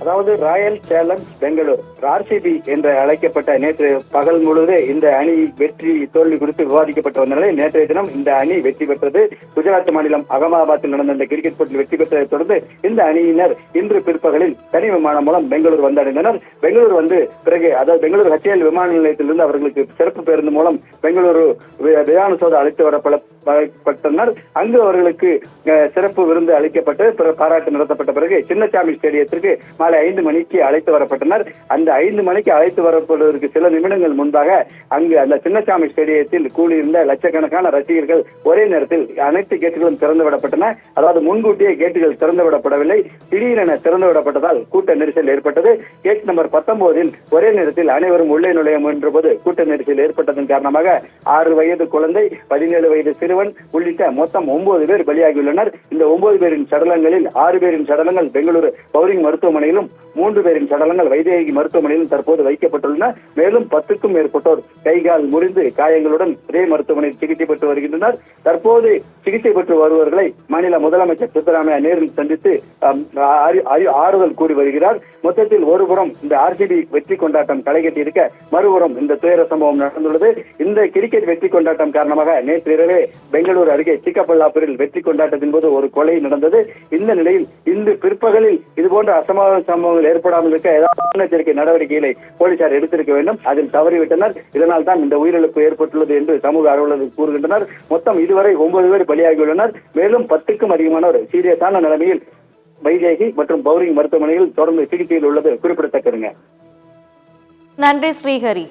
அதாவது Royal challenge Bangalore RCB என்று அழைக்கப்பட்ட நேற்று பகல் முழுவதே இந்த அணி வெற்றி தோல்வி குறித்து விவாதிக்கப்பட்டு வந்த நிலையில் நேற்றைய தினம் இந்த அணி வெற்றி பெற்றது. குஜராத் மாநிலம் அகமதாபாத்தில் நடந்த இந்த கிரிக்கெட் போட்டியில் வெற்றி பெற்றதை தொடர்ந்து இந்த அணியினர் இன்று பிற்பகலில் தனி விமானம் மூலம் பெங்களூர் வந்தடைந்தனர். பெங்களூர் வந்து பிறகு அதாவது பெங்களூர் HAL விமான நிலையத்திலிருந்து அவர்களுக்கு சிறப்பு பேருந்து மூலம் பெங்களூரு விதான சௌதா அழைத்து வரப்பட்டனர். அங்கு அவர்களுக்கு சிறப்பு விருந்து அளிக்கப்பட்டு பாராட்டு நடத்தப்பட்ட பிறகு சின்னசாமி ஸ்டேடியத்திற்கு மாலை 5 மணிக்கு அழைத்து வரப்பட்டனர். அந்த 5 மணிக்கு அழைத்து வரப்படுவதற்கு சில நிமிடங்கள் முன்பாக அங்கு அந்த சின்னசாமி ஸ்டேடியத்தில் கூடியிருந்த லட்சக்கணக்கான ரசிகர்கள் ஒரே நேரத்தில் அனைத்து கேட்டுகளும் திறந்து விடப்பட்டன. அதாவது முன்கூட்டியே கேட்டுகள் திறந்து விடப்படவில்லை, திடீரென திறந்து விடப்பட்டதால் கூட்ட நெரிசல் ஏற்பட்டது. கேட் நம்பர் 19 ஒரே நேரத்தில் அனைவரும் உள்ளே நுழைய முயன்ற போது கூட்ட நெரிசல் ஏற்பட்டதன் காரணமாக 6 வயது குழந்தை, 17 வயது சிறுவன் உள்ளிட்ட மொத்தம் 9 பேர் பலியாகியுள்ளனர். இந்த 9 பேரின் சடலங்களில் 6 பேரின் சடலங்கள் பெங்களூரு பவுரிங் மருத்துவமனையிலும் 3 பேரின் சடலங்கள் வைதேகி மருத்துவமனையிலும் தற்போது வைக்கப்பட்டுள்ளன. மேலும் 10க்கும் மேற்பட்டோர் கைகால் முறிந்து காயங்களுடன் இதே மருத்துவமனையில் சிகிச்சை பெற்று வருகின்றனர். தற்போது சிகிச்சை பெற்று வருபவர்களை மாநில முதலமைச்சர் சித்தராமையா நேரில் சந்தித்து ஆறுதல் கூறி வருகிறார். மொத்தத்தில் ஒருபுறம் இந்த ஆர்சிபி வெற்றி கொண்டாட்டம் களைகட்டி இருக்க, மறுபுறம் இந்த துயர சம்பவம் நடந்துள்ளது. இந்த கிரிக்கெட் வெற்றி கொண்டாட்டம் காரணமாக நேற்று இரவே பெங்களூரு அருகே சிக்கப்பல்லாப்பூரில் வெற்றி கொண்டாட்டத்தின் போது ஒரு கொலை நடந்தது. இந்த நிலையில் இன்று பிற்பகலில் இதுபோன்ற அசம்பாவித சம்பவங்கள் ஏற்படாமல் இருக்க ஏதாவது முன்னெச்சரிக்கை நடவடிக்கைகளை போலீசார் எடுத்திருக்க வேண்டும். அதில் தவறிவிட்டனர். இதனால் தான் இந்த உயிரிழப்பு ஏற்பட்டுள்ளது என்று சமூக ஆர்வலர்கள் கூறுகின்றனர். மொத்தம் இதுவரை 9 பேர் பலியாகியுள்ளனர். மேலும் 10க்கும் அதிகமானோர் சீரியஸான நிலைமையில் வைதேகி மற்றும் பவுரிங் மருத்துவமனையில் தொடர்ந்து சிகிச்சையில் உள்ளது குறிப்பிடத்தக்கதுங்க. நன்றி ஸ்ரீஹரி.